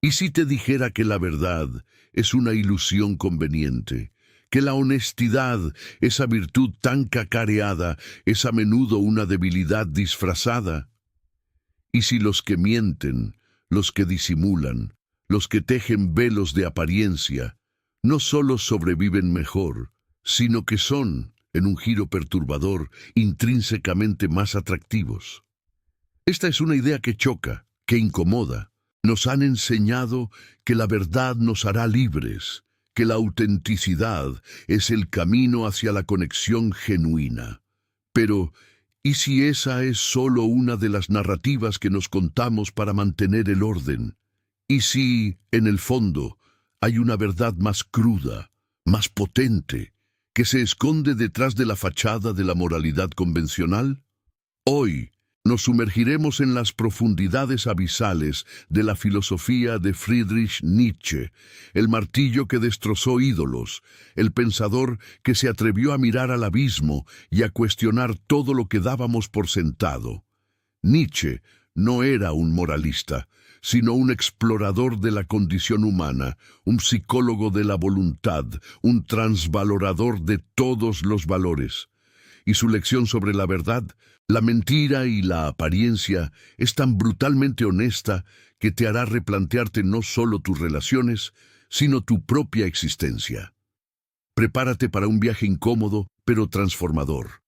¿Y si te dijera que la verdad es una ilusión conveniente? Que la honestidad, esa virtud tan cacareada, es a menudo una debilidad disfrazada. ¿Y si los que mienten, los que disimulan, los que tejen velos de apariencia, no solo sobreviven mejor, sino que son, en un giro perturbador, intrínsecamente más atractivos? Esta es una idea que choca, que incomoda. Nos han enseñado que la verdad nos hará libres, que la autenticidad es el camino hacia la conexión genuina. Pero, ¿y si esa es solo una de las narrativas que nos contamos para mantener el orden? ¿Y si, en el fondo, hay una verdad más cruda, más potente, que se esconde detrás de la fachada de la moralidad convencional? Hoy, nos sumergiremos en las profundidades abisales de la filosofía de Friedrich Nietzsche, el martillo que destrozó ídolos, el pensador que se atrevió a mirar al abismo y a cuestionar todo lo que dábamos por sentado. Nietzsche no era un moralista, sino un explorador de la condición humana, un psicólogo de la voluntad, un transvalorador de todos los valores. Y su lección sobre la verdad, la mentira y la apariencia es tan brutalmente honesta que te hará replantearte no solo tus relaciones, sino tu propia existencia. Prepárate para un viaje incómodo, pero transformador.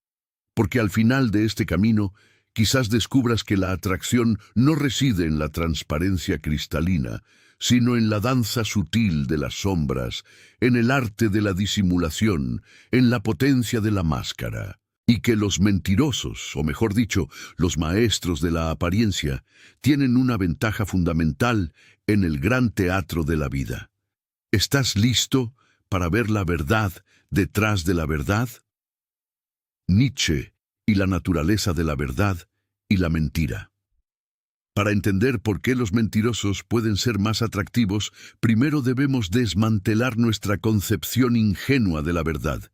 Porque al final de este camino, quizás descubras que la atracción no reside en la transparencia cristalina, sino en la danza sutil de las sombras, en el arte de la disimulación, en la potencia de la máscara. Y que los mentirosos, o mejor dicho, los maestros de la apariencia, tienen una ventaja fundamental en el gran teatro de la vida. ¿Estás listo para ver la verdad detrás de la verdad? Nietzsche y la naturaleza de la verdad y la mentira. Para entender por qué los mentirosos pueden ser más atractivos, primero debemos desmantelar nuestra concepción ingenua de la verdad.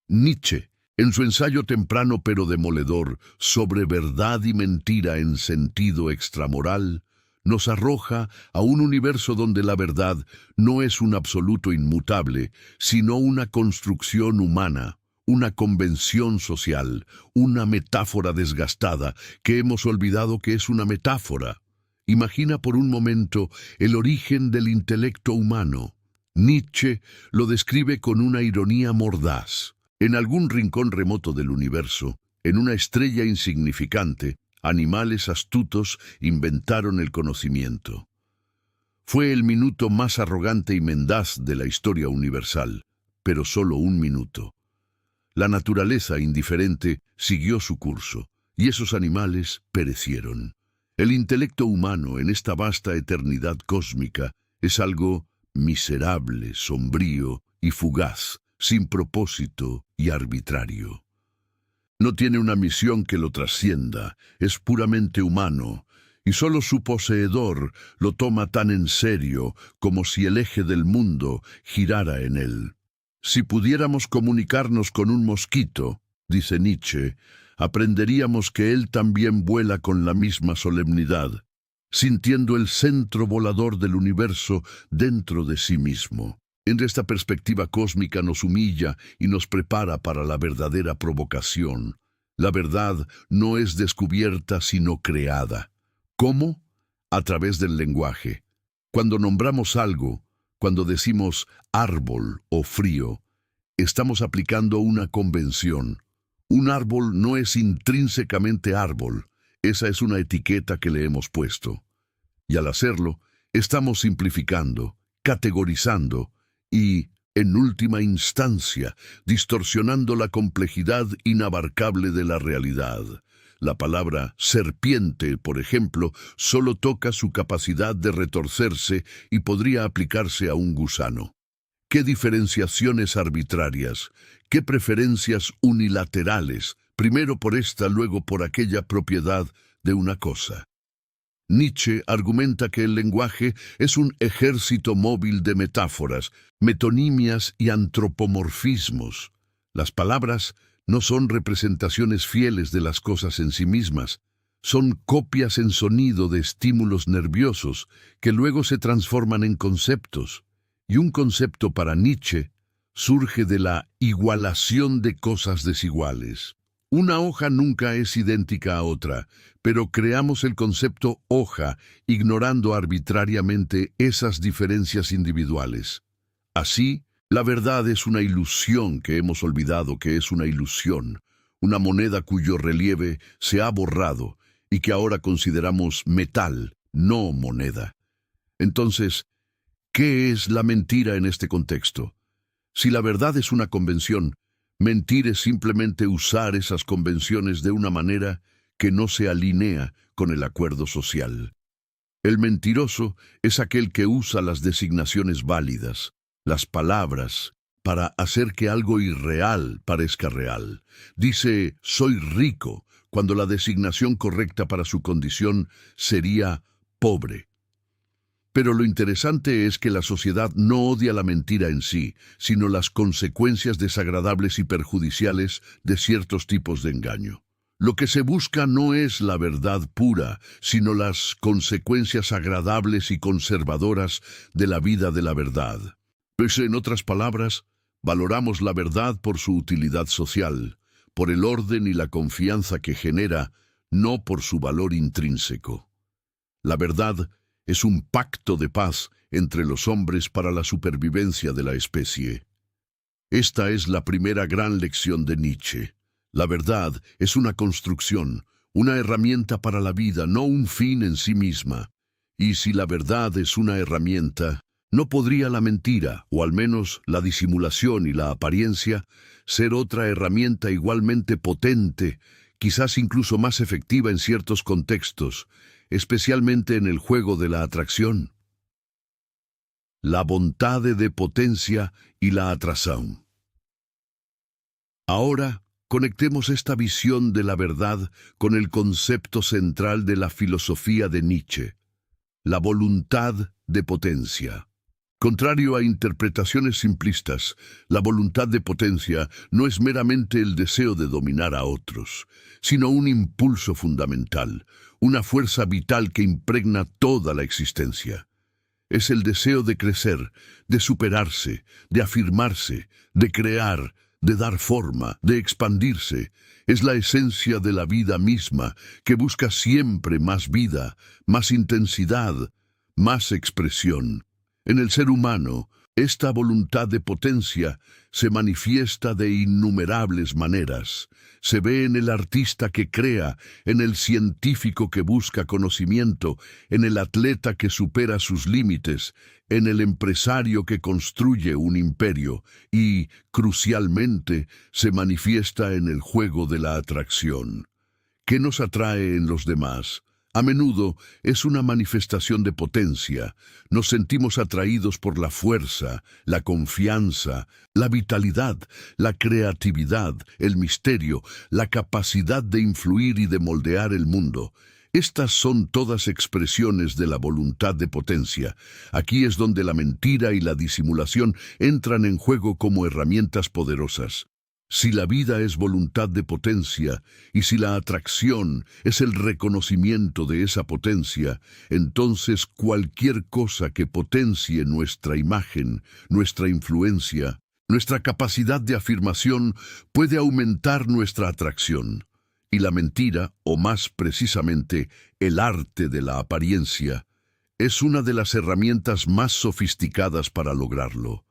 Nietzsche, en su ensayo temprano pero demoledor sobre verdad y mentira en sentido extramoral, nos arroja a un universo donde la verdad no es un absoluto inmutable, sino una construcción humana, una convención social, una metáfora desgastada que hemos olvidado que es una metáfora. Imagina por un momento el origen del intelecto humano. Nietzsche lo describe con una ironía mordaz. En algún rincón remoto del universo, en una estrella insignificante, animales astutos inventaron el conocimiento. Fue el minuto más arrogante y mendaz de la historia universal, pero solo un minuto. La naturaleza indiferente siguió su curso, y esos animales perecieron. El intelecto humano en esta vasta eternidad cósmica es algo miserable, sombrío y fugaz, sin propósito y arbitrario. No tiene una misión que lo trascienda, es puramente humano, y solo su poseedor lo toma tan en serio como si el eje del mundo girara en él. Si pudiéramos comunicarnos con un mosquito, dice Nietzsche, aprenderíamos que él también vuela con la misma solemnidad, sintiendo el centro volador del universo dentro de sí mismo. En esta perspectiva cósmica nos humilla y nos prepara para la verdadera provocación. La verdad no es descubierta sino creada. ¿Cómo? A través del lenguaje. Cuando nombramos algo, cuando decimos árbol o frío, estamos aplicando una convención. Un árbol no es intrínsecamente árbol, esa es una etiqueta que le hemos puesto. Y al hacerlo, estamos simplificando, categorizando, y, en última instancia, distorsionando la complejidad inabarcable de la realidad. La palabra serpiente, por ejemplo, solo toca su capacidad de retorcerse y podría aplicarse a un gusano. ¿Qué diferenciaciones arbitrarias? ¿Qué preferencias unilaterales? Primero por esta, luego por aquella propiedad de una cosa. Nietzsche argumenta que el lenguaje es un ejército móvil de metáforas, metonimias y antropomorfismos. Las palabras no son representaciones fieles de las cosas en sí mismas, son copias en sonido de estímulos nerviosos que luego se transforman en conceptos. Y un concepto para Nietzsche surge de la igualación de cosas desiguales. Una hoja nunca es idéntica a otra, pero creamos el concepto hoja ignorando arbitrariamente esas diferencias individuales. Así, la verdad es una ilusión que hemos olvidado que es una ilusión, una moneda cuyo relieve se ha borrado y que ahora consideramos metal, no moneda. Entonces, ¿qué es la mentira en este contexto? Si la verdad es una convención, mentir es simplemente usar esas convenciones de una manera que no se alinea con el acuerdo social. El mentiroso es aquel que usa las designaciones válidas, las palabras, para hacer que algo irreal parezca real. Dice, soy rico, cuando la designación correcta para su condición sería pobre. Pero lo interesante es que la sociedad no odia la mentira en sí, sino las consecuencias desagradables y perjudiciales de ciertos tipos de engaño. Lo que se busca no es la verdad pura, sino las consecuencias agradables y conservadoras de la vida de la verdad. Pues, en otras palabras, valoramos la verdad por su utilidad social, por el orden y la confianza que genera, no por su valor intrínseco. La verdad es un pacto de paz entre los hombres para la supervivencia de la especie. Esta es la primera gran lección de Nietzsche. La verdad es una construcción, una herramienta para la vida, no un fin en sí misma. Y si la verdad es una herramienta, ¿no podría la mentira, o al menos la disimulación y la apariencia, ser otra herramienta igualmente potente, quizás incluso más efectiva en ciertos contextos, especialmente en el juego de la atracción? La vontade de potencia y la atracción. Ahora, conectemos esta visión de la verdad con el concepto central de la filosofía de Nietzsche, la voluntad de potencia. Contrario a interpretaciones simplistas, la voluntad de potencia no es meramente el deseo de dominar a otros, sino un impulso fundamental, una fuerza vital que impregna toda la existencia. Es el deseo de crecer, de superarse, de afirmarse, de crear, de dar forma, de expandirse. Es la esencia de la vida misma, que busca siempre más vida, más intensidad, más expresión. En el ser humano, esta voluntad de potencia se manifiesta de innumerables maneras. Se ve en el artista que crea, en el científico que busca conocimiento, en el atleta que supera sus límites, en el empresario que construye un imperio y, crucialmente, se manifiesta en el juego de la atracción. ¿Qué nos atrae en los demás? A menudo es una manifestación de potencia. Nos sentimos atraídos por la fuerza, la confianza, la vitalidad, la creatividad, el misterio, la capacidad de influir y de moldear el mundo. Estas son todas expresiones de la voluntad de potencia. Aquí es donde la mentira y la disimulación entran en juego como herramientas poderosas. Si la vida es voluntad de potencia, y si la atracción es el reconocimiento de esa potencia, entonces cualquier cosa que potencie nuestra imagen, nuestra influencia, nuestra capacidad de afirmación, puede aumentar nuestra atracción. Y la mentira, o más precisamente, el arte de la apariencia, es una de las herramientas más sofisticadas para lograrlo.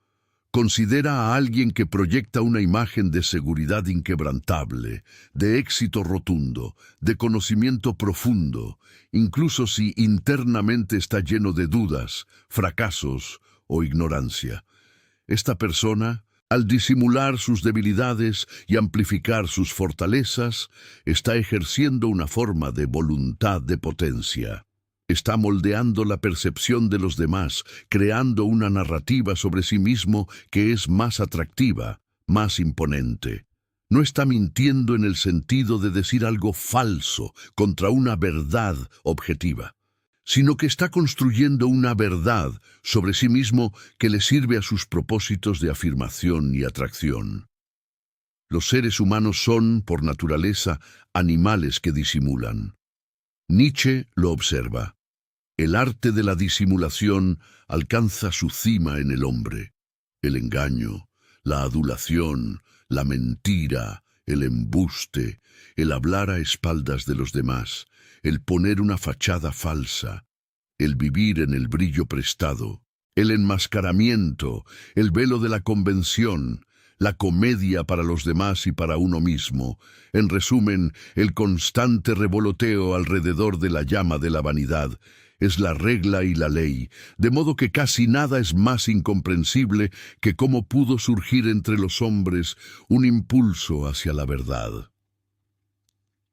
Considera a alguien que proyecta una imagen de seguridad inquebrantable, de éxito rotundo, de conocimiento profundo, incluso si internamente está lleno de dudas, fracasos o ignorancia. Esta persona, al disimular sus debilidades y amplificar sus fortalezas, está ejerciendo una forma de voluntad de potencia. Está moldeando la percepción de los demás, creando una narrativa sobre sí mismo que es más atractiva, más imponente. No está mintiendo en el sentido de decir algo falso contra una verdad objetiva, sino que está construyendo una verdad sobre sí mismo que le sirve a sus propósitos de afirmación y atracción. Los seres humanos son, por naturaleza, animales que disimulan. Nietzsche lo observa. El arte de la disimulación alcanza su cima en el hombre. El engaño, la adulación, la mentira, el embuste, el hablar a espaldas de los demás, el poner una fachada falsa, el vivir en el brillo prestado, el enmascaramiento, el velo de la convención, la comedia para los demás y para uno mismo, en resumen, el constante revoloteo alrededor de la llama de la vanidad, es la regla y la ley, de modo que casi nada es más incomprensible que cómo pudo surgir entre los hombres un impulso hacia la verdad.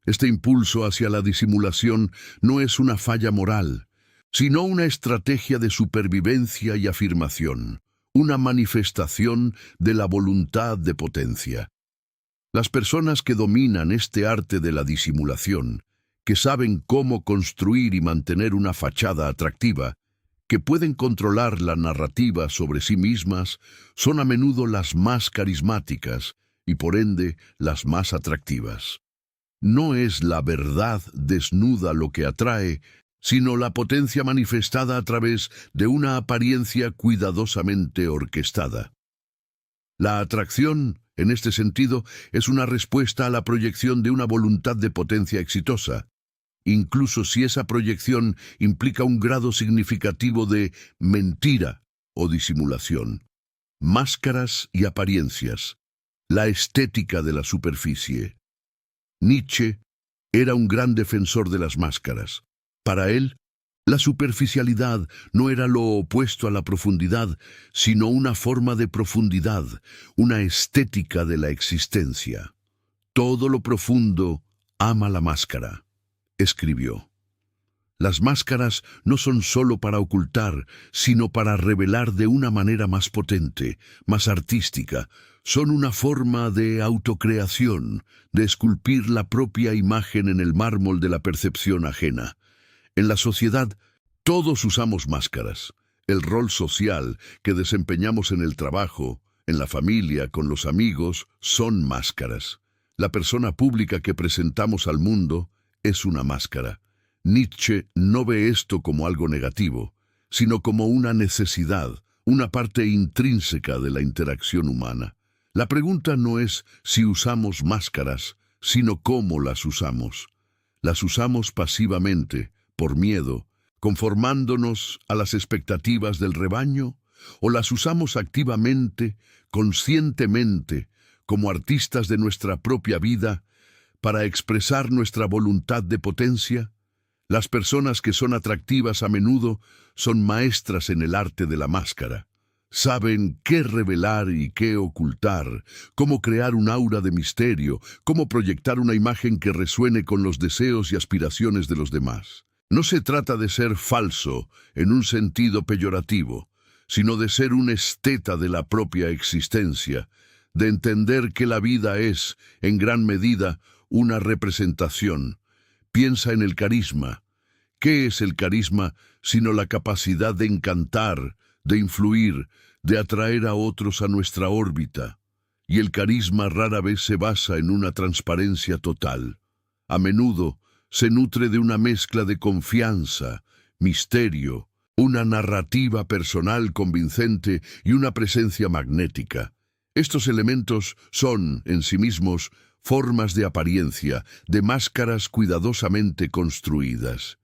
Este impulso hacia la disimulación no es una falla moral, sino una estrategia de supervivencia y afirmación, una manifestación de la voluntad de potencia. Las personas que dominan este arte de la disimulación, que saben cómo construir y mantener una fachada atractiva, que pueden controlar la narrativa sobre sí mismas, son a menudo las más carismáticas y por ende las más atractivas. No es la verdad desnuda lo que atrae, sino la potencia manifestada a través de una apariencia cuidadosamente orquestada. La atracción, en este sentido, es una respuesta a la proyección de una voluntad de potencia exitosa, incluso si esa proyección implica un grado significativo de mentira o disimulación. Máscaras y apariencias, la estética de la superficie. Nietzsche era un gran defensor de las máscaras. Para él, la superficialidad no era lo opuesto a la profundidad, sino una forma de profundidad, una estética de la existencia. Todo lo profundo ama la máscara, escribió. Las máscaras no son solo para ocultar, sino para revelar de una manera más potente, más artística. Son una forma de autocreación, de esculpir la propia imagen en el mármol de la percepción ajena. En la sociedad, todos usamos máscaras. El rol social que desempeñamos en el trabajo, en la familia, con los amigos, son máscaras. La persona pública que presentamos al mundo es una máscara. Nietzsche no ve esto como algo negativo, sino como una necesidad, una parte intrínseca de la interacción humana. La pregunta no es si usamos máscaras, sino cómo las usamos. Las usamos pasivamente, por miedo, conformándonos a las expectativas del rebaño, o las usamos activamente, conscientemente, como artistas de nuestra propia vida, para expresar nuestra voluntad de potencia. Las personas que son atractivas a menudo son maestras en el arte de la máscara. Saben qué revelar y qué ocultar, cómo crear un aura de misterio, cómo proyectar una imagen que resuene con los deseos y aspiraciones de los demás. No se trata de ser falso en un sentido peyorativo, sino de ser un esteta de la propia existencia, de entender que la vida es, en gran medida, una representación. Piensa en el carisma. ¿Qué es el carisma sino la capacidad de encantar, de influir, de atraer a otros a nuestra órbita? Y el carisma rara vez se basa en una transparencia total. A menudo se nutre de una mezcla de confianza, misterio, una narrativa personal convincente y una presencia magnética. Estos elementos son, en sí mismos, formas de apariencia, de máscaras cuidadosamente construidas.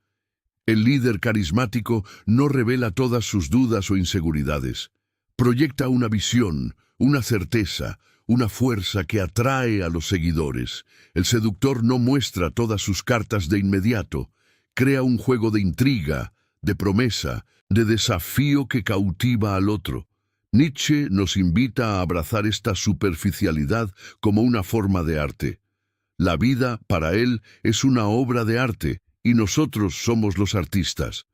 El líder carismático no revela todas sus dudas o inseguridades. Proyecta una visión, una certeza, una fuerza que atrae a los seguidores. El seductor no muestra todas sus cartas de inmediato. Crea un juego de intriga, de promesa, de desafío que cautiva al otro. Nietzsche nos invita a abrazar esta superficialidad como una forma de arte. La vida, para él, es una obra de arte, y nosotros somos los artistas.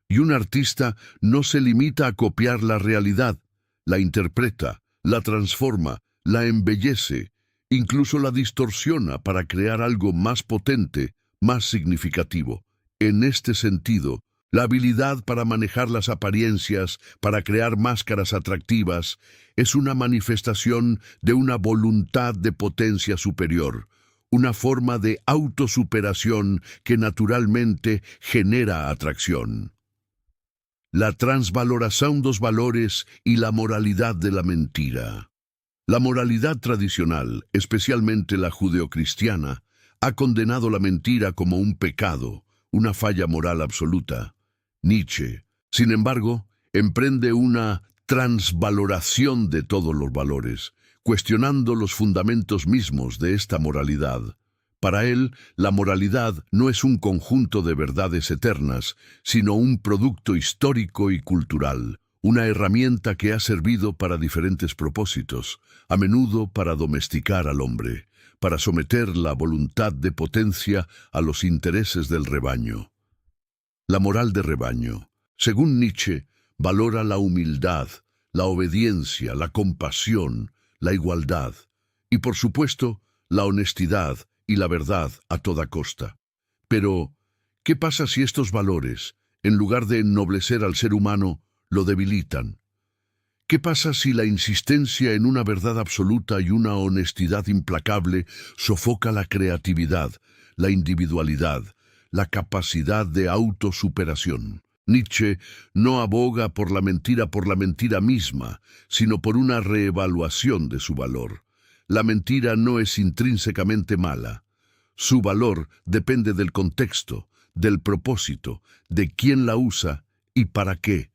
Y un artista no se limita a copiar la realidad, la interpreta, la transforma, la embellece, incluso la distorsiona para crear algo más potente, más significativo. En este sentido, la habilidad para manejar las apariencias, para crear máscaras atractivas, es una manifestación de una voluntad de potencia superior, una forma de autosuperación que naturalmente genera atracción. La transvaloración dos valores y la moralidad de la mentira. La moralidad tradicional, especialmente la judeocristiana, ha condenado la mentira como un pecado, una falla moral absoluta. Nietzsche, sin embargo, emprende una transvaloración de todos los valores, cuestionando los fundamentos mismos de esta moralidad. Para él, la moralidad no es un conjunto de verdades eternas, sino un producto histórico y cultural, una herramienta que ha servido para diferentes propósitos, a menudo para domesticar al hombre, para someter la voluntad de potencia a los intereses del rebaño. La moral de rebaño, según Nietzsche, valora la humildad, la obediencia, la compasión, la igualdad y, por supuesto, la honestidad y la verdad a toda costa. Pero, ¿qué pasa si estos valores, en lugar de ennoblecer al ser humano, lo debilitan? ¿Qué pasa si la insistencia en una verdad absoluta y una honestidad implacable sofoca la creatividad, la individualidad, la capacidad de autosuperación? Nietzsche no aboga por la mentira misma, sino por una reevaluación de su valor. La mentira no es intrínsecamente mala. Su valor depende del contexto, del propósito, de quién la usa y para qué.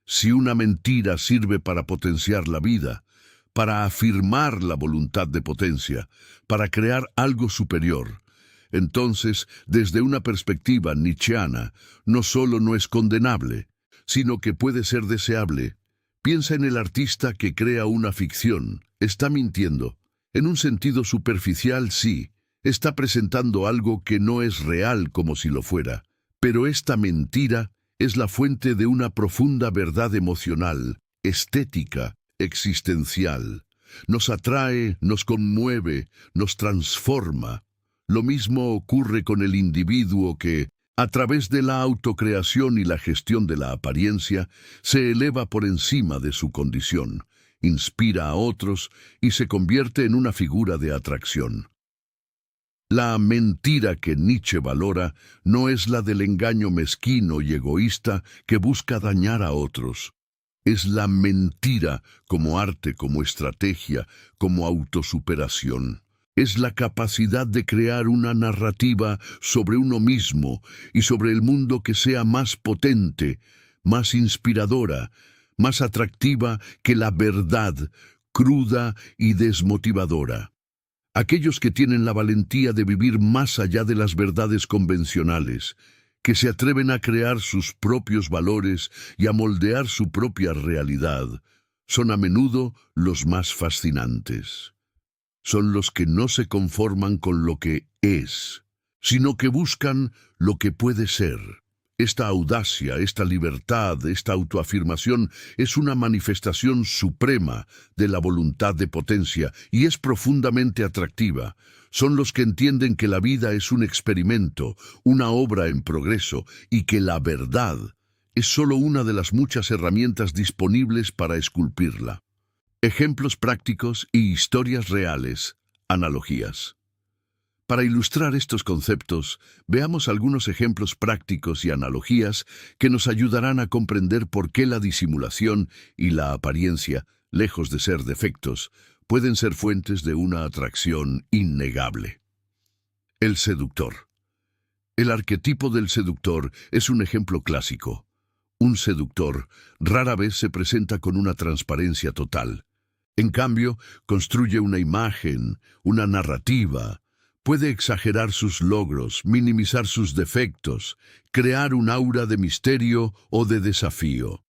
Si una mentira sirve para potenciar la vida, para afirmar la voluntad de potencia, para crear algo superior, entonces, desde una perspectiva nietzscheana, no solo no es condenable, sino que puede ser deseable. Piensa en el artista que crea una ficción. Está mintiendo. En un sentido superficial, sí. Está presentando algo que no es real como si lo fuera. Pero esta mentira es la fuente de una profunda verdad emocional, estética, existencial. Nos atrae, nos conmueve, nos transforma. Lo mismo ocurre con el individuo que, a través de la autocreación y la gestión de la apariencia, se eleva por encima de su condición, inspira a otros y se convierte en una figura de atracción. La mentira que Nietzsche valora no es la del engaño mezquino y egoísta que busca dañar a otros. Es la mentira como arte, como estrategia, como autosuperación. Es la capacidad de crear una narrativa sobre uno mismo y sobre el mundo que sea más potente, más inspiradora, más atractiva que la verdad, cruda y desmotivadora. Aquellos que tienen la valentía de vivir más allá de las verdades convencionales, que se atreven a crear sus propios valores y a moldear su propia realidad, son a menudo los más fascinantes. Son los que no se conforman con lo que es, sino que buscan lo que puede ser. Esta audacia, esta libertad, esta autoafirmación es una manifestación suprema de la voluntad de potencia y es profundamente atractiva. Son los que entienden que la vida es un experimento, una obra en progreso y que la verdad es solo una de las muchas herramientas disponibles para esculpirla. Ejemplos prácticos y historias reales, analogías. Para ilustrar estos conceptos, veamos algunos ejemplos prácticos y analogías que nos ayudarán a comprender por qué la disimulación y la apariencia, lejos de ser defectos, pueden ser fuentes de una atracción innegable. El seductor. El arquetipo del seductor es un ejemplo clásico. Un seductor rara vez se presenta con una transparencia total. En cambio, construye una imagen, una narrativa. Puede exagerar sus logros, minimizar sus defectos, crear un aura de misterio o de desafío.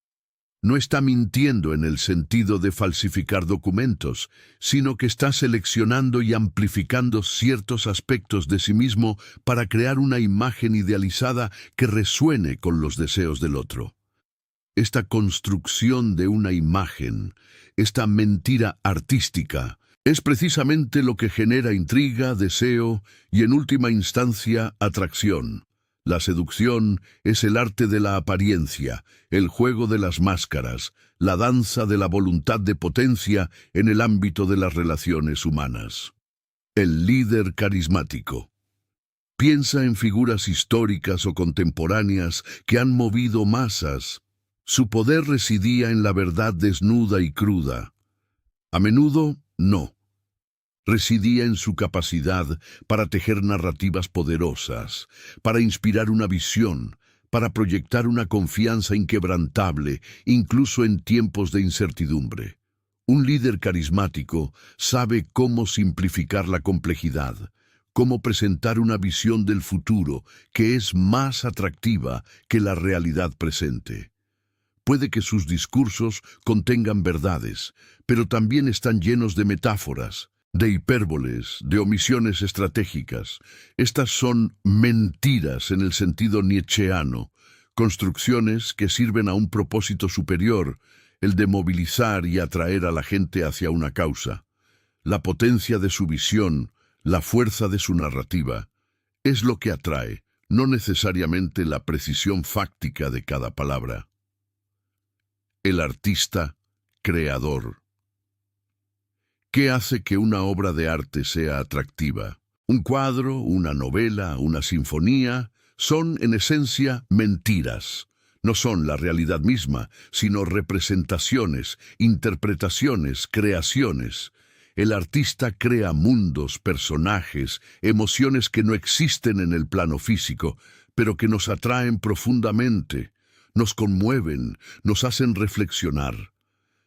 No está mintiendo en el sentido de falsificar documentos, sino que está seleccionando y amplificando ciertos aspectos de sí mismo para crear una imagen idealizada que resuene con los deseos del otro. Esta construcción de una imagen, esta mentira artística, es precisamente lo que genera intriga, deseo y, en última instancia, atracción. La seducción es el arte de la apariencia, el juego de las máscaras, la danza de la voluntad de potencia en el ámbito de las relaciones humanas. El líder carismático. Piensa en figuras históricas o contemporáneas que han movido masas. Su poder residía en la verdad desnuda y cruda. A menudo, no. Residía en su capacidad para tejer narrativas poderosas, para inspirar una visión, para proyectar una confianza inquebrantable, incluso en tiempos de incertidumbre. Un líder carismático sabe cómo simplificar la complejidad, cómo presentar una visión del futuro que es más atractiva que la realidad presente. Puede que sus discursos contengan verdades, pero también están llenos de metáforas, de hipérboles, de omisiones estratégicas. Estas son mentiras en el sentido nietzscheano, construcciones que sirven a un propósito superior, el de movilizar y atraer a la gente hacia una causa. La potencia de su visión, la fuerza de su narrativa, es lo que atrae, no necesariamente la precisión fáctica de cada palabra. El artista creador. ¿Qué hace que una obra de arte sea atractiva? Un cuadro, una novela, una sinfonía, son en esencia mentiras. No son la realidad misma, sino representaciones, interpretaciones, creaciones. El artista crea mundos, personajes, emociones que no existen en el plano físico, pero que nos atraen profundamente, nos conmueven, nos hacen reflexionar.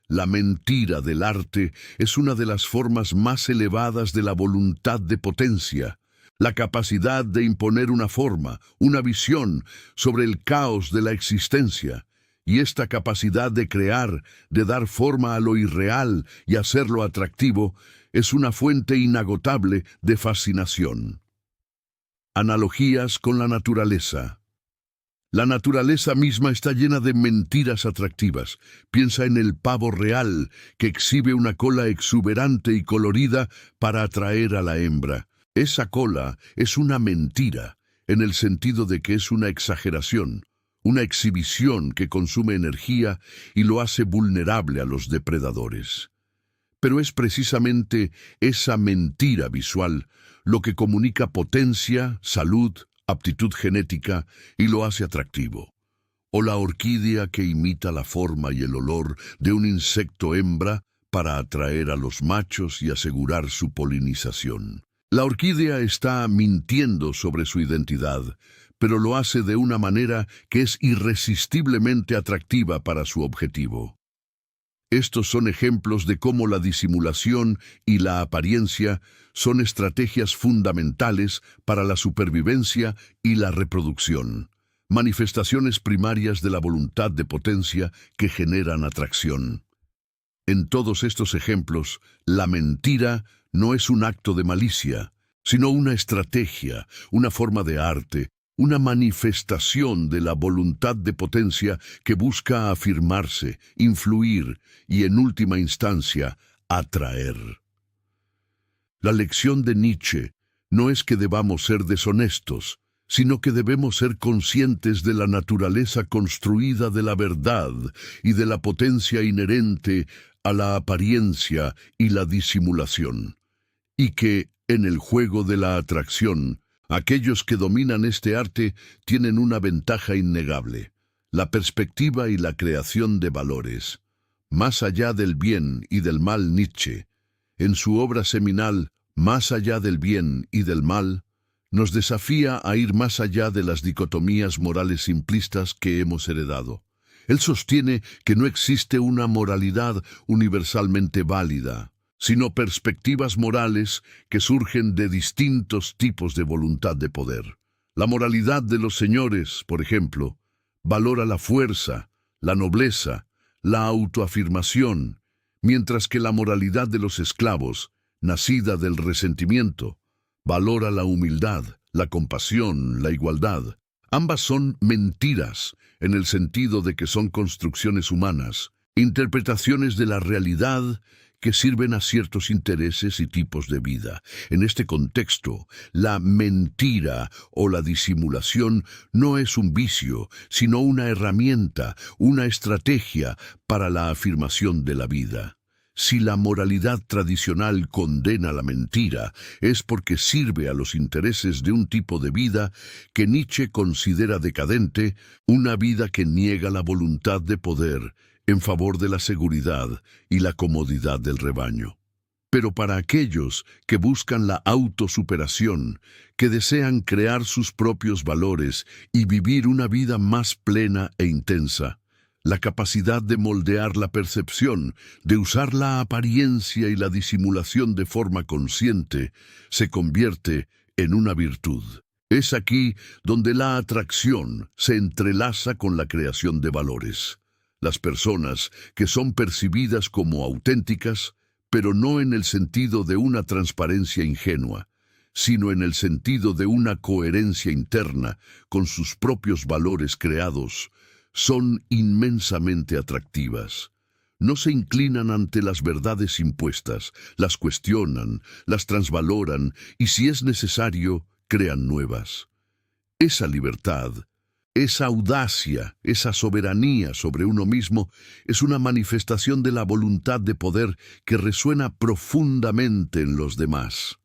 La mentira del arte es una de las formas más elevadas de la voluntad de potencia. La capacidad de imponer una forma, una visión, sobre el caos de la existencia, y esta capacidad de crear, de dar forma a lo irreal y hacerlo atractivo, es una fuente inagotable de fascinación. Analogías con la naturaleza. La naturaleza misma está llena de mentiras atractivas. Piensa en el pavo real, que exhibe una cola exuberante y colorida para atraer a la hembra. Esa cola es una mentira, en el sentido de que es una exageración, una exhibición que consume energía y lo hace vulnerable a los depredadores. Pero es precisamente esa mentira visual lo que comunica potencia, salud, aptitud genética y lo hace atractivo. O la orquídea que imita la forma y el olor de un insecto hembra para atraer a los machos y asegurar su polinización. La orquídea está mintiendo sobre su identidad, pero lo hace de una manera que es irresistiblemente atractiva para su objetivo. Estos son ejemplos de cómo la disimulación y la apariencia son estrategias fundamentales para la supervivencia y la reproducción, manifestaciones primarias de la voluntad de potencia que generan atracción. En todos estos ejemplos, la mentira no es un acto de malicia, sino una estrategia, una forma de arte, una manifestación de la voluntad de potencia que busca afirmarse, influir y, en última instancia, atraer. La lección de Nietzsche no es que debamos ser deshonestos, sino que debemos ser conscientes de la naturaleza construida de la verdad y de la potencia inherente a la apariencia y la disimulación, y que, en el juego de la atracción, aquellos que dominan este arte tienen una ventaja innegable: la perspectiva y la creación de valores. Más allá del bien y del mal, Nietzsche, en su obra seminal Más allá del bien y del mal, nos desafía a ir más allá de las dicotomías morales simplistas que hemos heredado. Él sostiene que no existe una moralidad universalmente válida, sino perspectivas morales que surgen de distintos tipos de voluntad de poder. La moralidad de los señores, por ejemplo, valora la fuerza, la nobleza, la autoafirmación, mientras que la moralidad de los esclavos, nacida del resentimiento, valora la humildad, la compasión, la igualdad. Ambas son mentiras, en el sentido de que son construcciones humanas, interpretaciones de la realidad que sirven a ciertos intereses y tipos de vida. En este contexto, la mentira o la disimulación no es un vicio, sino una herramienta, una estrategia para la afirmación de la vida. Si la moralidad tradicional condena la mentira, es porque sirve a los intereses de un tipo de vida que Nietzsche considera decadente, una vida que niega la voluntad de poder en favor de la seguridad y la comodidad del rebaño. Pero para aquellos que buscan la autosuperación, que desean crear sus propios valores y vivir una vida más plena e intensa, la capacidad de moldear la percepción, de usar la apariencia y la disimulación de forma consciente, se convierte en una virtud. Es aquí donde la atracción se entrelaza con la creación de valores. Las personas que son percibidas como auténticas, pero no en el sentido de una transparencia ingenua, sino en el sentido de una coherencia interna con sus propios valores creados, son inmensamente atractivas. No se inclinan ante las verdades impuestas, las cuestionan, las transvaloran y, si es necesario, crean nuevas. Esa libertad, esa audacia, esa soberanía sobre uno mismo es una manifestación de la voluntad de poder que resuena profundamente en los demás.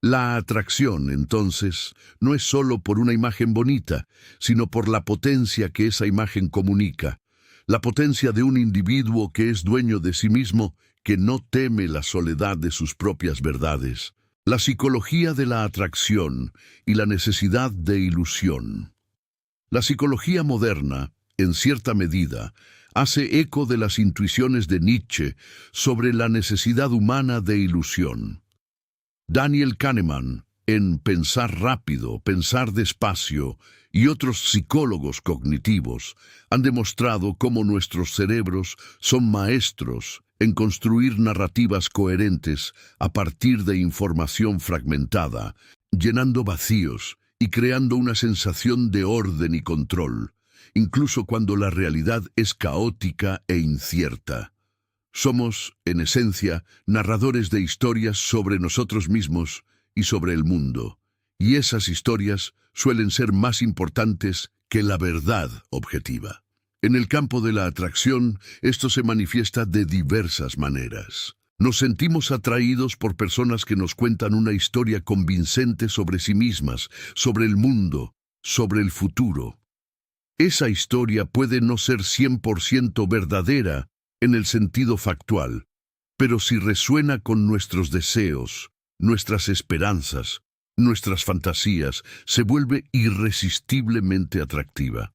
La atracción, entonces, no es sólo por una imagen bonita, sino por la potencia que esa imagen comunica, la potencia de un individuo que es dueño de sí mismo, que no teme la soledad de sus propias verdades. La psicología de la atracción y la necesidad de ilusión. La psicología moderna, en cierta medida, hace eco de las intuiciones de Nietzsche sobre la necesidad humana de ilusión. Daniel Kahneman, en Pensar rápido, pensar despacio, y otros psicólogos cognitivos han demostrado cómo nuestros cerebros son maestros en construir narrativas coherentes a partir de información fragmentada, llenando vacíos y creando una sensación de orden y control, incluso cuando la realidad es caótica e incierta. Somos, en esencia, narradores de historias sobre nosotros mismos y sobre el mundo, y esas historias suelen ser más importantes que la verdad objetiva. En el campo de la atracción, esto se manifiesta de diversas maneras. Nos sentimos atraídos por personas que nos cuentan una historia convincente sobre sí mismas, sobre el mundo, sobre el futuro. Esa historia puede no ser 100% verdadera en el sentido factual, pero si resuena con nuestros deseos, nuestras esperanzas, nuestras fantasías, se vuelve irresistiblemente atractiva.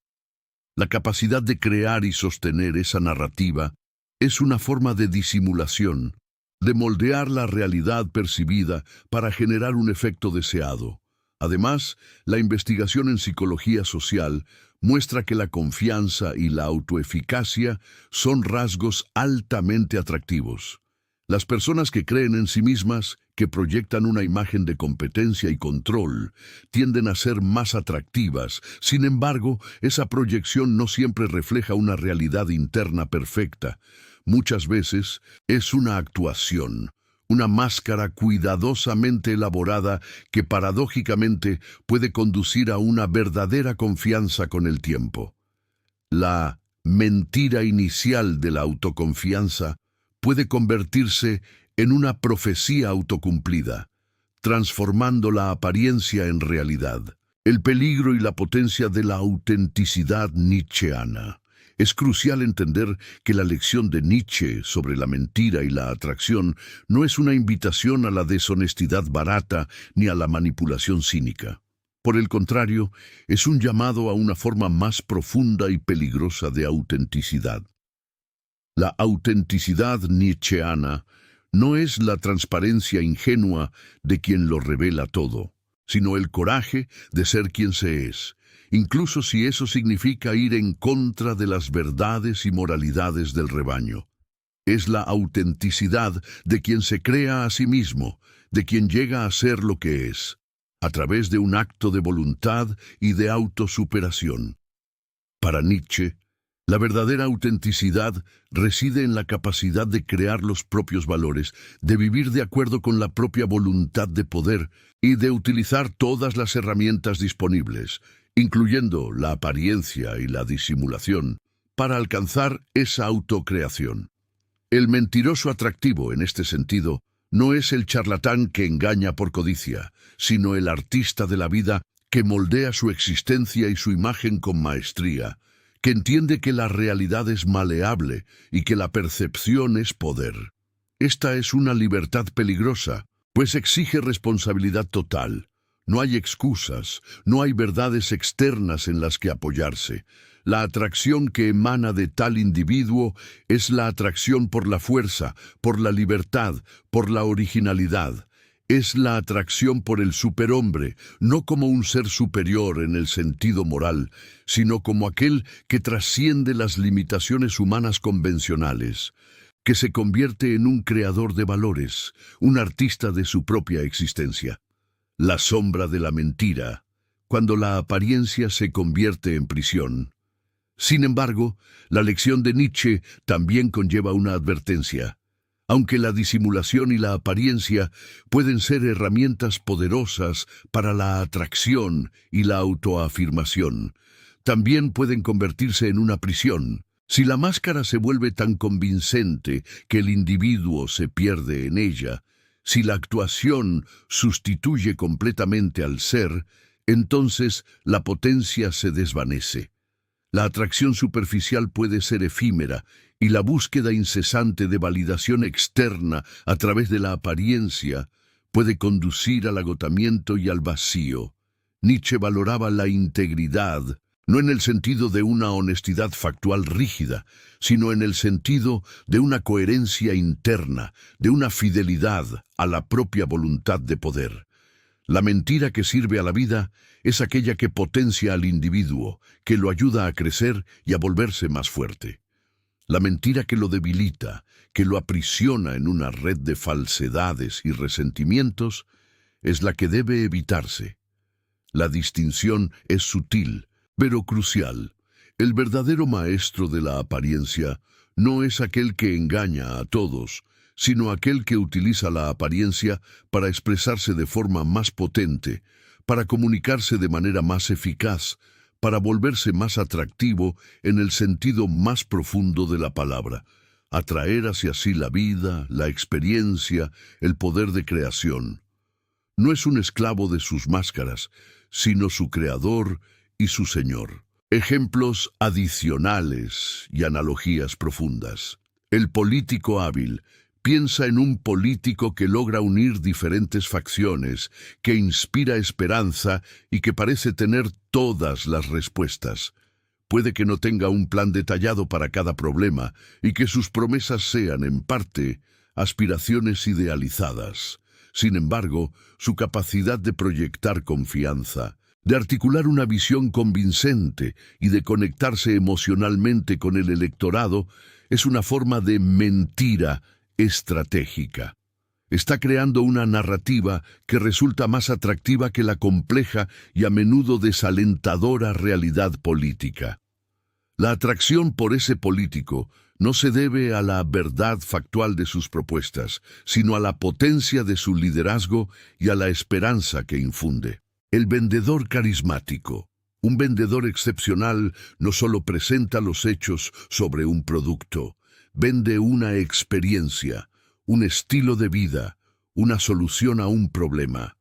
La capacidad de crear y sostener esa narrativa es una forma de disimulación, de moldear la realidad percibida para generar un efecto deseado. Además, la investigación en psicología social muestra que la confianza y la autoeficacia son rasgos altamente atractivos. Las personas que creen en sí mismas, que proyectan una imagen de competencia y control, tienden a ser más atractivas. Sin embargo, esa proyección no siempre refleja una realidad interna perfecta. Muchas veces es una actuación, una máscara cuidadosamente elaborada que paradójicamente puede conducir a una verdadera confianza con el tiempo. La mentira inicial de la autoconfianza puede convertirse en una profecía autocumplida, transformando la apariencia en realidad. El peligro y la potencia de la autenticidad nietzscheana. Es crucial entender que la lección de Nietzsche sobre la mentira y la atracción no es una invitación a la deshonestidad barata ni a la manipulación cínica. Por el contrario, es un llamado a una forma más profunda y peligrosa de autenticidad. La autenticidad nietzscheana no es la transparencia ingenua de quien lo revela todo, sino el coraje de ser quien se es, incluso si eso significa ir en contra de las verdades y moralidades del rebaño. Es la autenticidad de quien se crea a sí mismo, de quien llega a ser lo que es, a través de un acto de voluntad y de autosuperación. Para Nietzsche, la verdadera autenticidad reside en la capacidad de crear los propios valores, de vivir de acuerdo con la propia voluntad de poder y de utilizar todas las herramientas disponibles, incluyendo la apariencia y la disimulación, para alcanzar esa autocreación. El mentiroso atractivo, en este sentido, no es el charlatán que engaña por codicia, sino el artista de la vida que moldea su existencia y su imagen con maestría, que entiende que la realidad es maleable y que la percepción es poder. Esta es una libertad peligrosa, pues exige responsabilidad total. No hay excusas, no hay verdades externas en las que apoyarse. La atracción que emana de tal individuo es la atracción por la fuerza, por la libertad, por la originalidad. Es la atracción por el superhombre, no como un ser superior en el sentido moral, sino como aquel que trasciende las limitaciones humanas convencionales, que se convierte en un creador de valores, un artista de su propia existencia. La sombra de la mentira, cuando la apariencia se convierte en prisión. Sin embargo, la lección de Nietzsche también conlleva una advertencia. Aunque la disimulación y la apariencia pueden ser herramientas poderosas para la atracción y la autoafirmación, también pueden convertirse en una prisión. Si la máscara se vuelve tan convincente que el individuo se pierde en ella, si la actuación sustituye completamente al ser, entonces la potencia se desvanece. La atracción superficial puede ser efímera y la búsqueda incesante de validación externa a través de la apariencia puede conducir al agotamiento y al vacío. Nietzsche valoraba la integridad, no en el sentido de una honestidad factual rígida, sino en el sentido de una coherencia interna, de una fidelidad a la propia voluntad de poder. La mentira que sirve a la vida es aquella que potencia al individuo, que lo ayuda a crecer y a volverse más fuerte. La mentira que lo debilita, que lo aprisiona en una red de falsedades y resentimientos, es la que debe evitarse. La distinción es sutil, pero crucial. El verdadero maestro de la apariencia no es aquel que engaña a todos, sino aquel que utiliza la apariencia para expresarse de forma más potente, para comunicarse de manera más eficaz, para volverse más atractivo en el sentido más profundo de la palabra, atraer hacia sí la vida, la experiencia, el poder de creación. No es un esclavo de sus máscaras, sino su creador y su señor. Ejemplos adicionales y analogías profundas. El político hábil piensa en un político que logra unir diferentes facciones, que inspira esperanza y que parece tener todas las respuestas. Puede que no tenga un plan detallado para cada problema y que sus promesas sean, en parte, aspiraciones idealizadas. Sin embargo, su capacidad de proyectar confianza, de articular una visión convincente y de conectarse emocionalmente con el electorado es una forma de mentira estratégica. Está creando una narrativa que resulta más atractiva que la compleja y a menudo desalentadora realidad política. La atracción por ese político no se debe a la verdad factual de sus propuestas, sino a la potencia de su liderazgo y a la esperanza que infunde. El vendedor carismático. Un vendedor excepcional no solo presenta los hechos sobre un producto, vende una experiencia, un estilo de vida, una solución a un problema.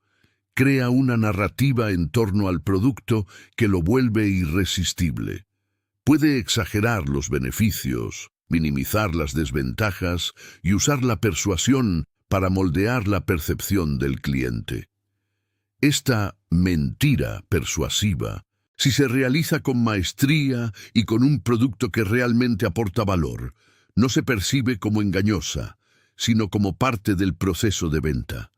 Crea una narrativa en torno al producto que lo vuelve irresistible. Puede exagerar los beneficios, minimizar las desventajas y usar la persuasión para moldear la percepción del cliente. Esta mentira persuasiva, si se realiza con maestría y con un producto que realmente aporta valor, no se percibe como engañosa, sino como parte del proceso de venta.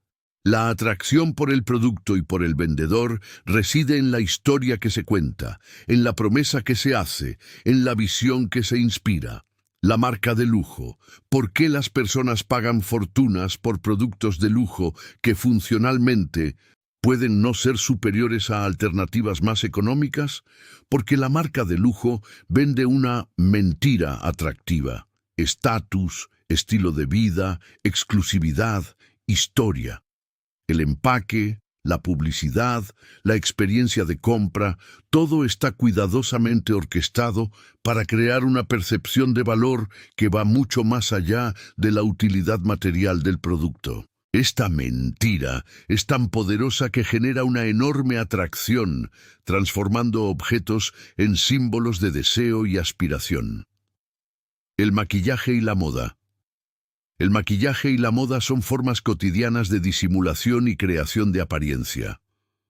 La atracción por el producto y por el vendedor reside en la historia que se cuenta, en la promesa que se hace, en la visión que se inspira. La marca de lujo. ¿Por qué las personas pagan fortunas por productos de lujo que funcionalmente pueden no ser superiores a alternativas más económicas? Porque la marca de lujo vende una mentira atractiva. Estatus, estilo de vida, exclusividad, historia. El empaque, la publicidad, la experiencia de compra, todo está cuidadosamente orquestado para crear una percepción de valor que va mucho más allá de la utilidad material del producto. Esta mentira es tan poderosa que genera una enorme atracción, transformando objetos en símbolos de deseo y aspiración. El maquillaje y la moda. El maquillaje y la moda son formas cotidianas de disimulación y creación de apariencia.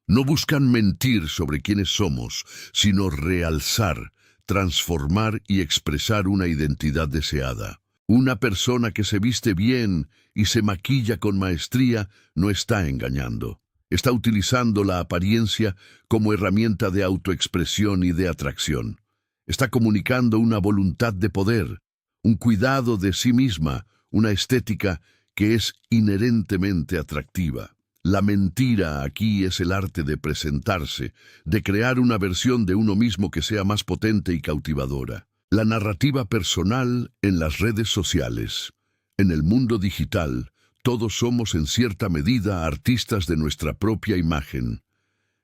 No buscan mentir sobre quiénes somos, sino realzar, transformar y expresar una identidad deseada. Una persona que se viste bien y se maquilla con maestría no está engañando. Está utilizando la apariencia como herramienta de autoexpresión y de atracción. Está comunicando una voluntad de poder, un cuidado de sí misma, una estética que es inherentemente atractiva. La mentira aquí es el arte de presentarse, de crear una versión de uno mismo que sea más potente y cautivadora. La narrativa personal en las redes sociales. En el mundo digital, todos somos en cierta medida artistas de nuestra propia imagen.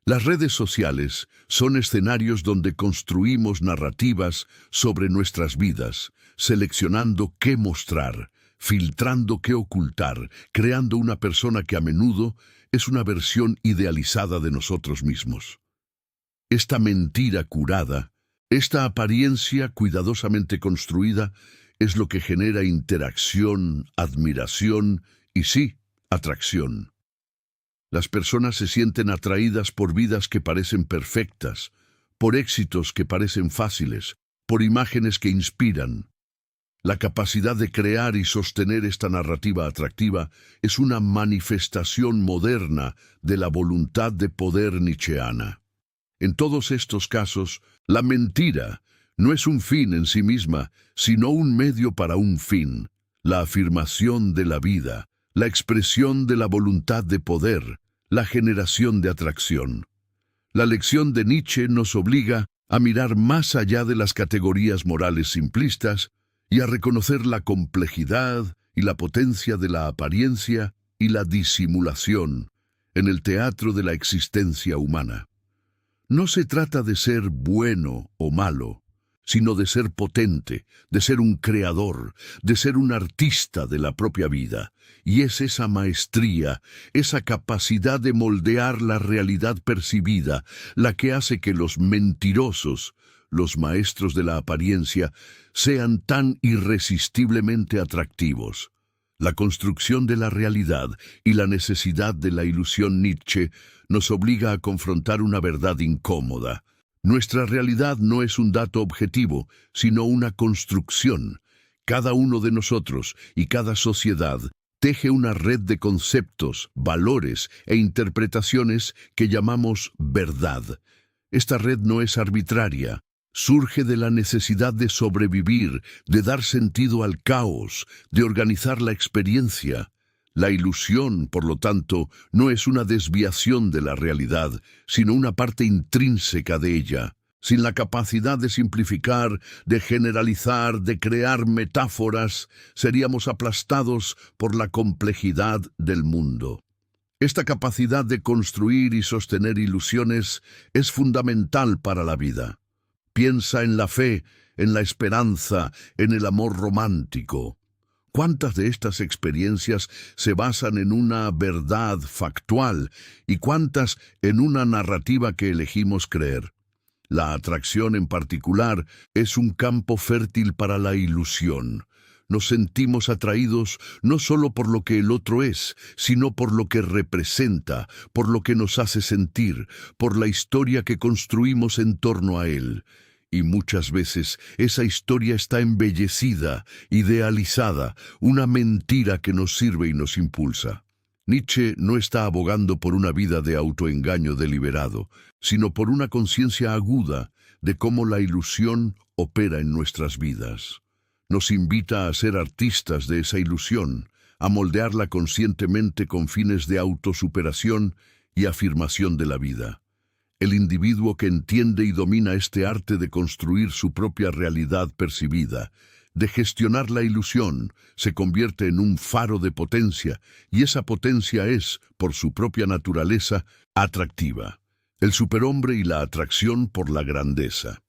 Las redes sociales son escenarios donde construimos narrativas sobre nuestras vidas, seleccionando qué mostrar, filtrando qué ocultar, creando una persona que a menudo es una versión idealizada de nosotros mismos. Esta mentira curada, esta apariencia cuidadosamente construida, es lo que genera interacción, admiración y sí, atracción. Las personas se sienten atraídas por vidas que parecen perfectas, por éxitos que parecen fáciles, por imágenes que inspiran. La capacidad de crear y sostener esta narrativa atractiva es una manifestación moderna de la voluntad de poder nietzscheana. En todos estos casos, la mentira no es un fin en sí misma, sino un medio para un fin, la afirmación de la vida, la expresión de la voluntad de poder, la generación de atracción. La lección de Nietzsche nos obliga a mirar más allá de las categorías morales simplistas y a reconocer la complejidad y la potencia de la apariencia y la disimulación en el teatro de la existencia humana. No se trata de ser bueno o malo, sino de ser potente, de ser un creador, de ser un artista de la propia vida. Y es esa maestría, esa capacidad de moldear la realidad percibida, la que hace que los mentirosos, los maestros de la apariencia, sean tan irresistiblemente atractivos. La construcción de la realidad y la necesidad de la ilusión Nietzsche nos obliga a confrontar una verdad incómoda. Nuestra realidad no es un dato objetivo, sino una construcción. Cada uno de nosotros y cada sociedad teje una red de conceptos, valores e interpretaciones que llamamos verdad. Esta red no es arbitraria. Surge de la necesidad de sobrevivir, de dar sentido al caos, de organizar la experiencia. La ilusión, por lo tanto, no es una desviación de la realidad, sino una parte intrínseca de ella. Sin la capacidad de simplificar, de generalizar, de crear metáforas, seríamos aplastados por la complejidad del mundo. Esta capacidad de construir y sostener ilusiones es fundamental para la vida. Piensa en la fe, en la esperanza, en el amor romántico. ¿Cuántas de estas experiencias se basan en una verdad factual y cuántas en una narrativa que elegimos creer? La atracción en particular es un campo fértil para la ilusión. Nos sentimos atraídos no solo por lo que el otro es, sino por lo que representa, por lo que nos hace sentir, por la historia que construimos en torno a él. Y muchas veces esa historia está embellecida, idealizada, una mentira que nos sirve y nos impulsa. Nietzsche no está abogando por una vida de autoengaño deliberado, sino por una conciencia aguda de cómo la ilusión opera en nuestras vidas. Nos invita a ser artistas de esa ilusión, a moldearla conscientemente con fines de autosuperación y afirmación de la vida. El individuo que entiende y domina este arte de construir su propia realidad percibida, de gestionar la ilusión, se convierte en un faro de potencia, y esa potencia es, por su propia naturaleza, atractiva. El superhombre y la atracción por la grandeza.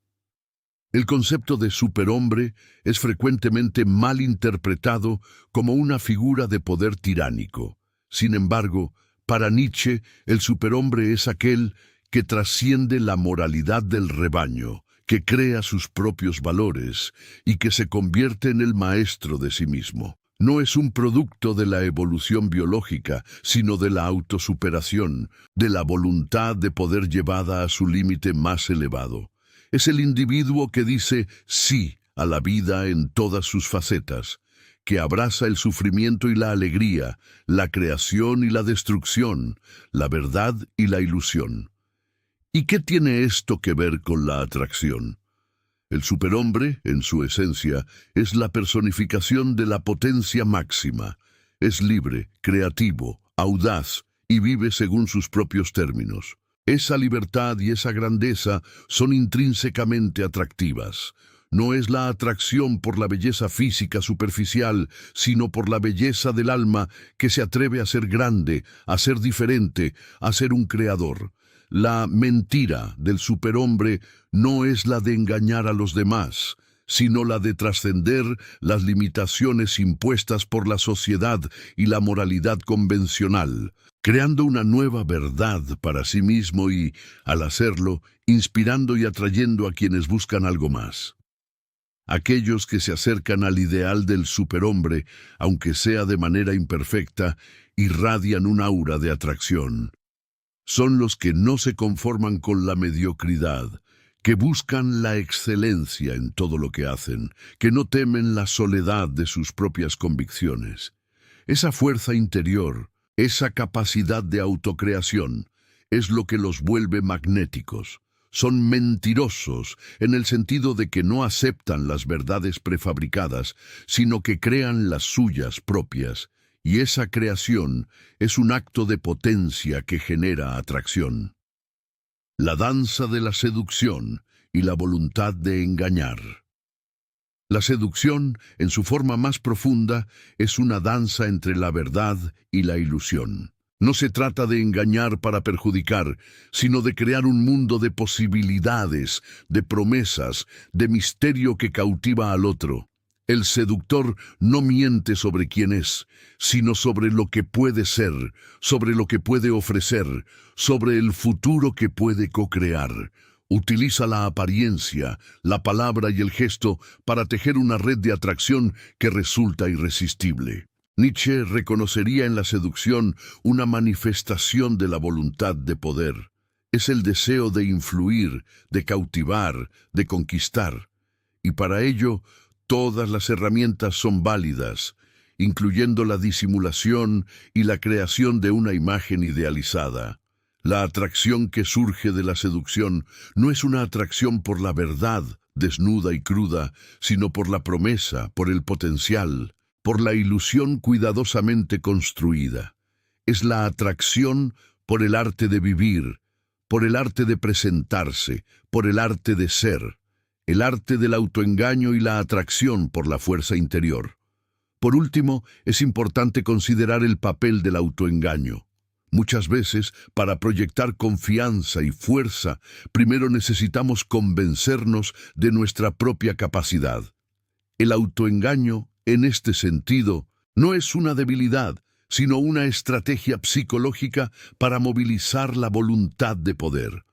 El concepto de superhombre es frecuentemente mal interpretado como una figura de poder tiránico. Sin embargo, para Nietzsche, el superhombre es aquel que trasciende la moralidad del rebaño, que crea sus propios valores y que se convierte en el maestro de sí mismo. No es un producto de la evolución biológica, sino de la autosuperación, de la voluntad de poder llevada a su límite más elevado. Es el individuo que dice sí a la vida en todas sus facetas, que abraza el sufrimiento y la alegría, la creación y la destrucción, la verdad y la ilusión. ¿Y qué tiene esto que ver con la atracción? El superhombre, en su esencia, es la personificación de la potencia máxima. Es libre, creativo, audaz y vive según sus propios términos. Esa libertad y esa grandeza son intrínsecamente atractivas. No es la atracción por la belleza física superficial, sino por la belleza del alma que se atreve a ser grande, a ser diferente, a ser un creador. La mentira del superhombre no es la de engañar a los demás, sino la de trascender las limitaciones impuestas por la sociedad y la moralidad convencional, creando una nueva verdad para sí mismo y, al hacerlo, inspirando y atrayendo a quienes buscan algo más. Aquellos que se acercan al ideal del superhombre, aunque sea de manera imperfecta, irradian un aura de atracción. Son los que no se conforman con la mediocridad, que buscan la excelencia en todo lo que hacen, que no temen la soledad de sus propias convicciones. Esa fuerza interior, esa capacidad de autocreación, es lo que los vuelve magnéticos. Son mentirosos en el sentido de que no aceptan las verdades prefabricadas, sino que crean las suyas propias, y esa creación es un acto de potencia que genera atracción. La danza de la seducción y la voluntad de engañar. La seducción, en su forma más profunda, es una danza entre la verdad y la ilusión. No se trata de engañar para perjudicar, sino de crear un mundo de posibilidades, de promesas, de misterio que cautiva al otro. El seductor no miente sobre quién es, sino sobre lo que puede ser, sobre lo que puede ofrecer, sobre el futuro que puede co-crear. Utiliza la apariencia, la palabra y el gesto para tejer una red de atracción que resulta irresistible. Nietzsche reconocería en la seducción una manifestación de la voluntad de poder. Es el deseo de influir, de cautivar, de conquistar. Y para ello, todas las herramientas son válidas, incluyendo la disimulación y la creación de una imagen idealizada. La atracción que surge de la seducción no es una atracción por la verdad, desnuda y cruda, sino por la promesa, por el potencial, por la ilusión cuidadosamente construida. Es la atracción por el arte de vivir, por el arte de presentarse, por el arte de ser, el arte del autoengaño y la atracción por la fuerza interior. Por último, es importante considerar el papel del autoengaño. Muchas veces, para proyectar confianza y fuerza, primero necesitamos convencernos de nuestra propia capacidad. El autoengaño, en este sentido, no es una debilidad, sino una estrategia psicológica para movilizar la voluntad de poder.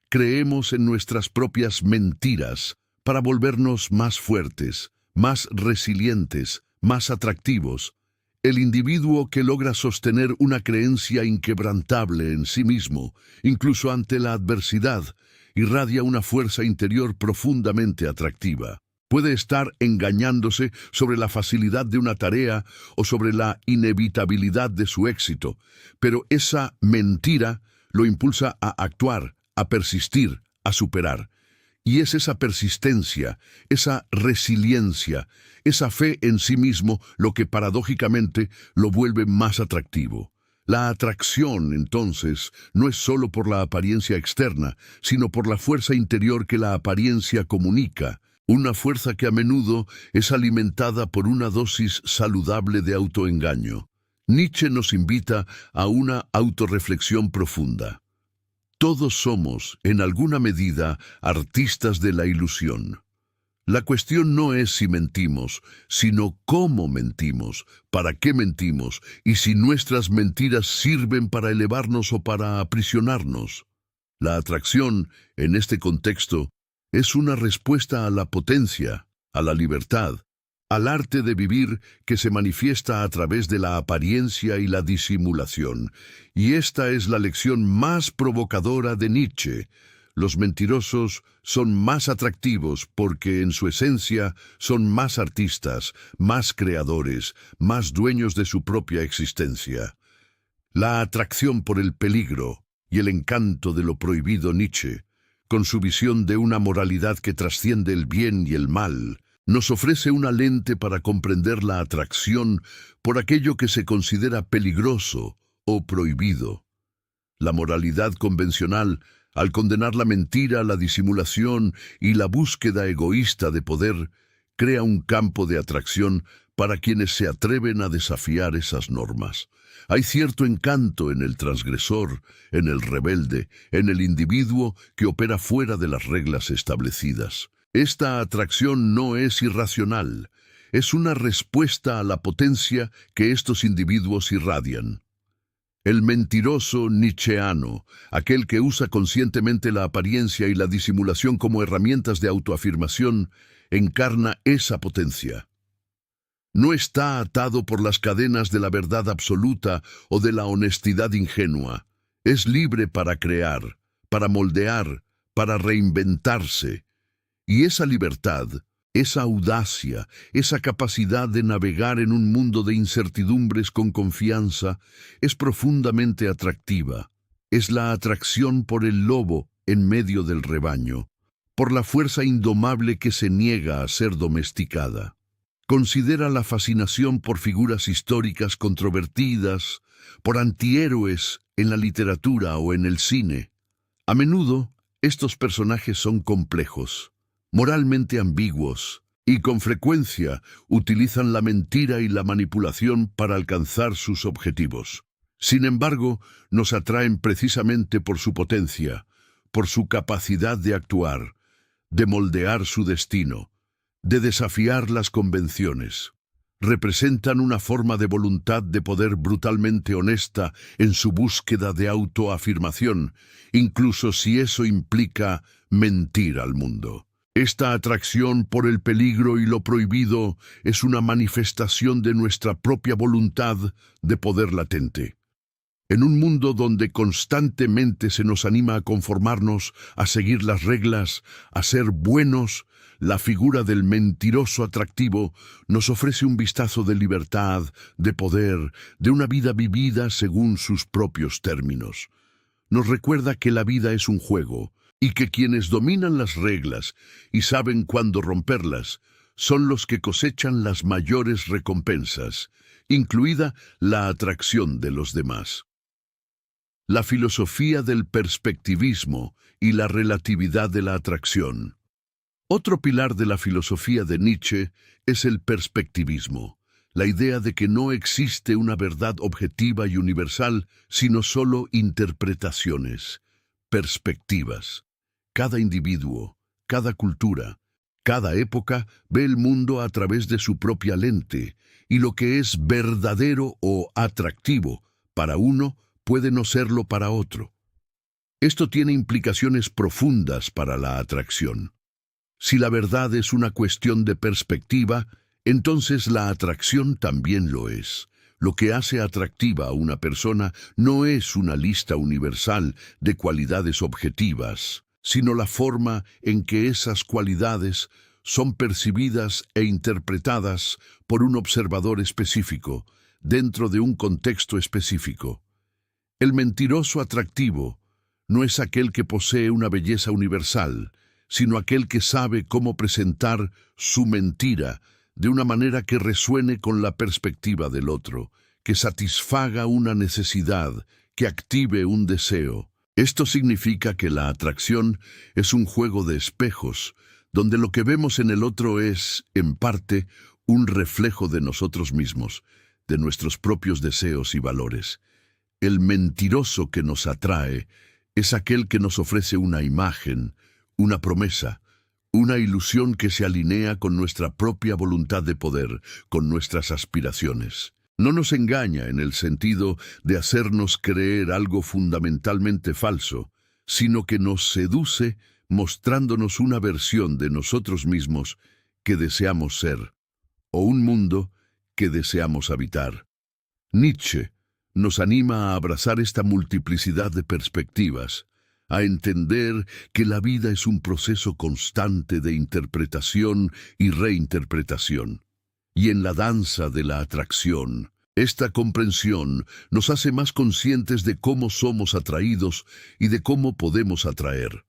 Creemos en nuestras propias mentiras para volvernos más fuertes, más resilientes, más atractivos. El individuo que logra sostener una creencia inquebrantable en sí mismo, incluso ante la adversidad, irradia una fuerza interior profundamente atractiva. Puede estar engañándose sobre la facilidad de una tarea o sobre la inevitabilidad de su éxito, pero esa mentira lo impulsa a actuar, a persistir, a superar. Y es esa persistencia, esa resiliencia, esa fe en sí mismo lo que paradójicamente lo vuelve más atractivo. La atracción, entonces, no es solo por la apariencia externa, sino por la fuerza interior que la apariencia comunica. una fuerza que a menudo es alimentada por una dosis saludable de autoengaño. Nietzsche nos invita a una autorreflexión profunda. Todos somos, en alguna medida, artistas de la ilusión. La cuestión no es si mentimos, sino cómo mentimos, para qué mentimos y si nuestras mentiras sirven para elevarnos o para aprisionarnos. La atracción, en este contexto, es una respuesta a la potencia, a la libertad, al arte de vivir que se manifiesta a través de la apariencia y la disimulación. Y esta es la lección más provocadora de Nietzsche. Los mentirosos son más atractivos porque en su esencia son más artistas, más creadores, más dueños de su propia existencia. La atracción por el peligro y el encanto de lo prohibido Nietzsche, con su visión de una moralidad que trasciende el bien y el mal, nos ofrece una lente para comprender la atracción por aquello que se considera peligroso o prohibido. La moralidad convencional, al condenar la mentira, la disimulación y la búsqueda egoísta de poder, crea un campo de atracción para quienes se atreven a desafiar esas normas. Hay cierto encanto en el transgresor, en el rebelde, en el individuo que opera fuera de las reglas establecidas. Esta atracción no es irracional, es una respuesta a la potencia que estos individuos irradian. El mentiroso nietzscheano, aquel que usa conscientemente la apariencia y la disimulación como herramientas de autoafirmación, encarna esa potencia. No está atado por las cadenas de la verdad absoluta o de la honestidad ingenua. Es libre para crear, para moldear, para reinventarse. Y esa libertad, esa audacia, esa capacidad de navegar en un mundo de incertidumbres con confianza, es profundamente atractiva. Es la atracción por el lobo en medio del rebaño, por la fuerza indomable que se niega a ser domesticada. Considera la fascinación por figuras históricas controvertidas, por antihéroes en la literatura o en el cine. A menudo, estos personajes son complejos, moralmente ambiguos, y con frecuencia utilizan la mentira y la manipulación para alcanzar sus objetivos. Sin embargo, nos atraen precisamente por su potencia, por su capacidad de actuar, de moldear su destino, de desafiar las convenciones. Representan una forma de voluntad de poder brutalmente honesta en su búsqueda de autoafirmación, incluso si eso implica mentir al mundo. Esta atracción por el peligro y lo prohibido es una manifestación de nuestra propia voluntad de poder latente. En un mundo donde constantemente se nos anima a conformarnos, a seguir las reglas, a ser buenos, la figura del mentiroso atractivo nos ofrece un vistazo de libertad, de poder, de una vida vivida según sus propios términos. Nos recuerda que la vida es un juego, y que quienes dominan las reglas y saben cuándo romperlas son los que cosechan las mayores recompensas, incluida la atracción de los demás. La filosofía del perspectivismo y la relatividad de la atracción. Otro pilar de la filosofía de Nietzsche es el perspectivismo, la idea de que no existe una verdad objetiva y universal, sino solo interpretaciones, perspectivas. Cada individuo, cada cultura, cada época ve el mundo a través de su propia lente, y lo que es verdadero o atractivo para uno puede no serlo para otro. Esto tiene implicaciones profundas para la atracción. Si la verdad es una cuestión de perspectiva, entonces la atracción también lo es. Lo que hace atractiva a una persona no es una lista universal de cualidades objetivas, sino la forma en que esas cualidades son percibidas e interpretadas por un observador específico, dentro de un contexto específico. El mentiroso atractivo no es aquel que posee una belleza universal, sino aquel que sabe cómo presentar su mentira de una manera que resuene con la perspectiva del otro, que satisfaga una necesidad, que active un deseo. Esto significa que la atracción es un juego de espejos, donde lo que vemos en el otro es, en parte, un reflejo de nosotros mismos, de nuestros propios deseos y valores. El mentiroso que nos atrae es aquel que nos ofrece una imagen, una promesa, una ilusión que se alinea con nuestra propia voluntad de poder, con nuestras aspiraciones. No nos engaña en el sentido de hacernos creer algo fundamentalmente falso, sino que nos seduce mostrándonos una versión de nosotros mismos que deseamos ser, o un mundo que deseamos habitar. Nietzsche nos anima a abrazar esta multiplicidad de perspectivas, a entender que la vida es un proceso constante de interpretación y reinterpretación. Y en la danza de la atracción, esta comprensión nos hace más conscientes de cómo somos atraídos y de cómo podemos atraer.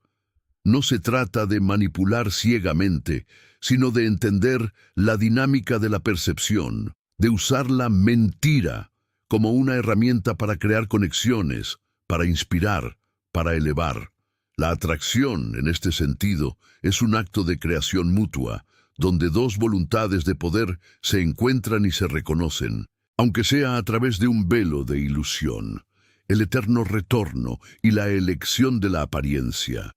No se trata de manipular ciegamente, sino de entender la dinámica de la percepción, de usar la mentira como una herramienta para crear conexiones, para inspirar, para elevar. La atracción, en este sentido, es un acto de creación mutua, donde dos voluntades de poder se encuentran y se reconocen, aunque sea a través de un velo de ilusión, el eterno retorno y la elección de la apariencia.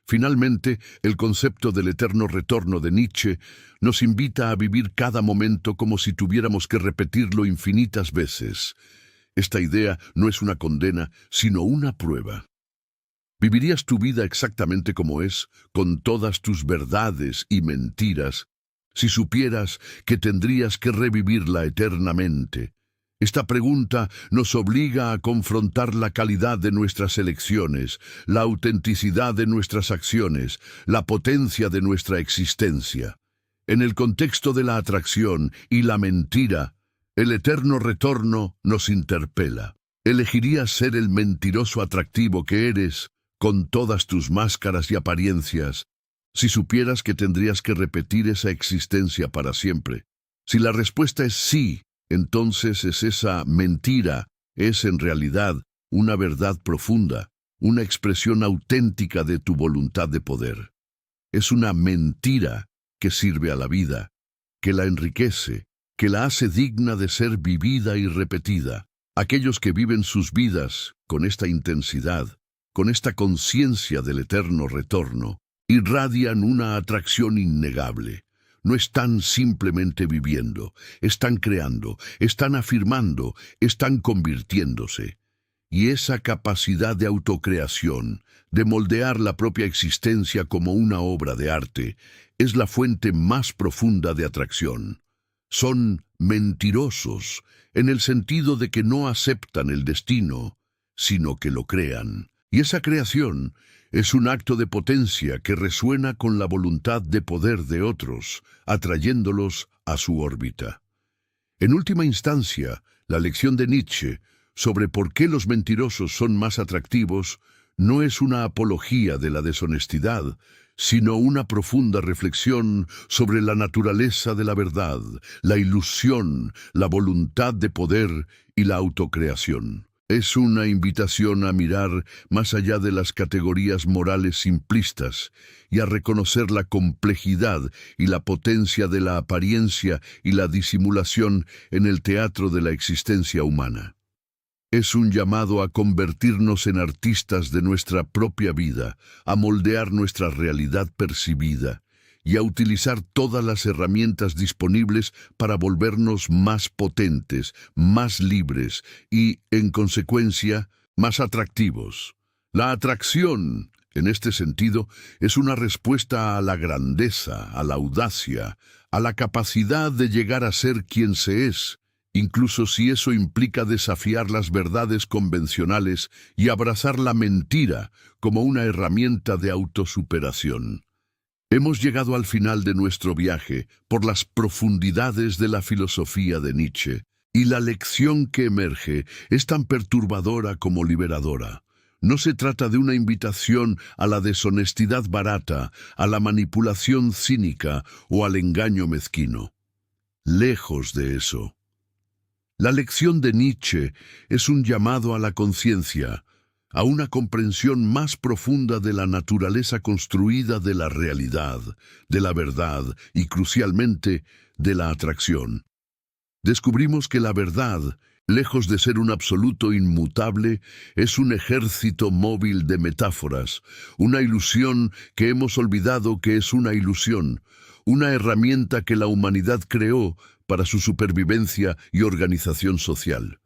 Finalmente, el concepto del eterno retorno de Nietzsche nos invita a vivir cada momento como si tuviéramos que repetirlo infinitas veces. Esta idea no es una condena, sino una prueba. ¿Vivirías tu vida exactamente como es, con todas tus verdades y mentiras, si supieras que tendrías que revivirla eternamente? Esta pregunta nos obliga a confrontar la calidad de nuestras elecciones, la autenticidad de nuestras acciones, la potencia de nuestra existencia. En el contexto de la atracción y la mentira, el eterno retorno nos interpela. ¿Elegirías ser el mentiroso atractivo que eres, con todas tus máscaras y apariencias, si supieras que tendrías que repetir esa existencia para siempre? Si la respuesta es sí, entonces esa mentira es en realidad una verdad profunda, una expresión auténtica de tu voluntad de poder. Es una mentira que sirve a la vida, que la enriquece, que la hace digna de ser vivida y repetida. Aquellos que viven sus vidas con esta intensidad, con esta conciencia del eterno retorno, irradian una atracción innegable. No están simplemente viviendo, están creando, están afirmando, están convirtiéndose. Y esa capacidad de autocreación, de moldear la propia existencia como una obra de arte, es la fuente más profunda de atracción. Son mentirosos, en el sentido de que no aceptan el destino, sino que lo crean. Y esa creación es un acto de potencia que resuena con la voluntad de poder de otros, atrayéndolos a su órbita. En última instancia, la lección de Nietzsche sobre por qué los mentirosos son más atractivos no es una apología de la deshonestidad, sino una profunda reflexión sobre la naturaleza de la verdad, la ilusión, la voluntad de poder y la autocreación. Es una invitación a mirar más allá de las categorías morales simplistas y a reconocer la complejidad y la potencia de la apariencia y la disimulación en el teatro de la existencia humana. Es un llamado a convertirnos en artistas de nuestra propia vida, a moldear nuestra realidad percibida y a utilizar todas las herramientas disponibles para volvernos más potentes, más libres y, en consecuencia, más atractivos. La atracción, en este sentido, es una respuesta a la grandeza, a la audacia, a la capacidad de llegar a ser quien se es, incluso si eso implica desafiar las verdades convencionales y abrazar la mentira como una herramienta de autosuperación. Hemos llegado al final de nuestro viaje por las profundidades de la filosofía de Nietzsche, y la lección que emerge es tan perturbadora como liberadora. No se trata de una invitación a la deshonestidad barata, a la manipulación cínica o al engaño mezquino. Lejos de eso. La lección de Nietzsche es un llamado a la conciencia, a una comprensión más profunda de la naturaleza construida de la realidad, de la verdad y, crucialmente, de la atracción. Descubrimos que la verdad, lejos de ser un absoluto inmutable, es un ejército móvil de metáforas, una ilusión que hemos olvidado que es una ilusión, una herramienta que la humanidad creó para su supervivencia y organización social.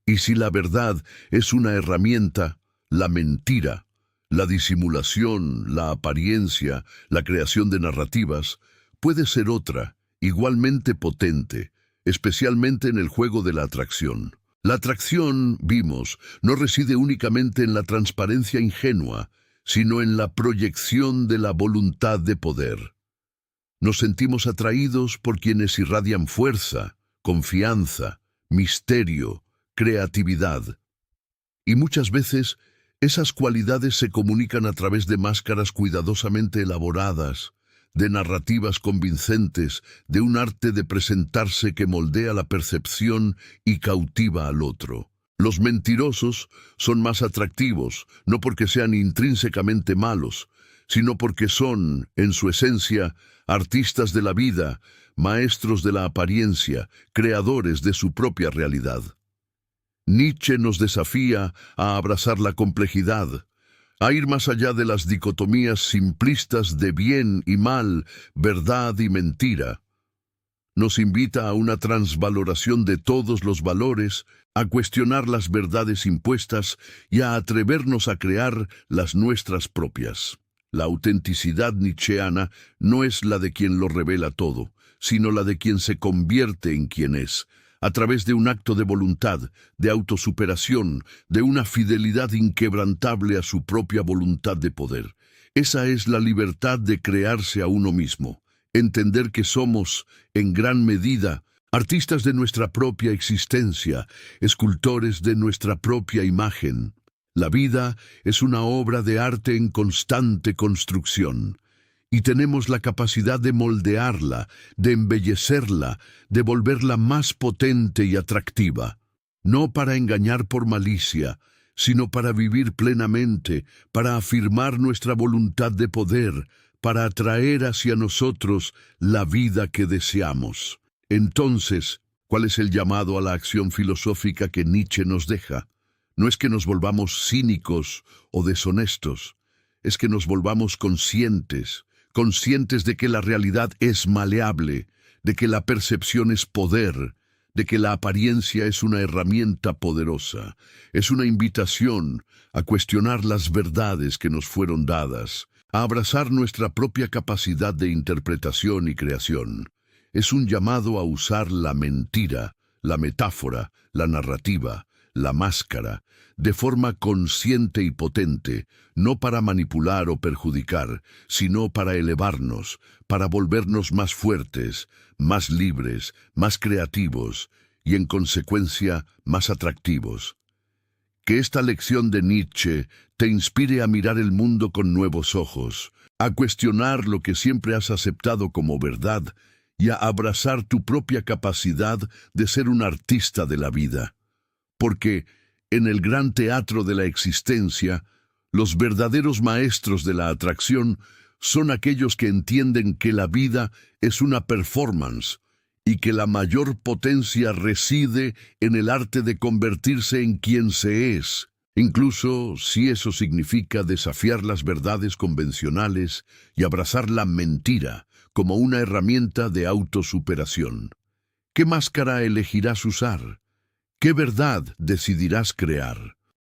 Y si la verdad es una herramienta, la mentira, la disimulación, la apariencia, la creación de narrativas, puede ser otra, igualmente potente, especialmente en el juego de la atracción. La atracción, vimos, no reside únicamente en la transparencia ingenua, sino en la proyección de la voluntad de poder. Nos sentimos atraídos por quienes irradian fuerza, confianza, misterio, creatividad. Y muchas veces, esas cualidades se comunican a través de máscaras cuidadosamente elaboradas, de narrativas convincentes, de un arte de presentarse que moldea la percepción y cautiva al otro. Los mentirosos son más atractivos, no porque sean intrínsecamente malos, sino porque son, en su esencia, artistas de la vida, maestros de la apariencia, creadores de su propia realidad. Nietzsche nos desafía a abrazar la complejidad, a ir más allá de las dicotomías simplistas de bien y mal, verdad y mentira. Nos invita a una transvaloración de todos los valores, a cuestionar las verdades impuestas y a atrevernos a crear las nuestras propias. La autenticidad nietzscheana no es la de quien lo revela todo, sino la de quien se convierte en quien es, a través de un acto de voluntad, de autosuperación, de una fidelidad inquebrantable a su propia voluntad de poder. Esa es la libertad de crearse a uno mismo, entender que somos, en gran medida, artistas de nuestra propia existencia, escultores de nuestra propia imagen. La vida es una obra de arte en constante construcción. Y tenemos la capacidad de moldearla, de embellecerla, de volverla más potente y atractiva. No para engañar por malicia, sino para vivir plenamente, para afirmar nuestra voluntad de poder, para atraer hacia nosotros la vida que deseamos. Entonces, ¿cuál es el llamado a la acción filosófica que Nietzsche nos deja? No es que nos volvamos cínicos o deshonestos, es que nos volvamos conscientes de que la realidad es maleable, de que la percepción es poder, de que la apariencia es una herramienta poderosa. Es una invitación a cuestionar las verdades que nos fueron dadas, a abrazar nuestra propia capacidad de interpretación y creación. Es un llamado a usar la mentira, la metáfora, la narrativa, la máscara, de forma consciente y potente, no para manipular o perjudicar, sino para elevarnos, para volvernos más fuertes, más libres, más creativos y, en consecuencia, más atractivos. Que esta lección de Nietzsche te inspire a mirar el mundo con nuevos ojos, a cuestionar lo que siempre has aceptado como verdad y a abrazar tu propia capacidad de ser un artista de la vida. Porque, en el gran teatro de la existencia, los verdaderos maestros de la atracción son aquellos que entienden que la vida es una performance y que la mayor potencia reside en el arte de convertirse en quien se es, incluso si eso significa desafiar las verdades convencionales y abrazar la mentira como una herramienta de autosuperación. ¿Qué máscara elegirás usar? ¿Qué verdad decidirás crear?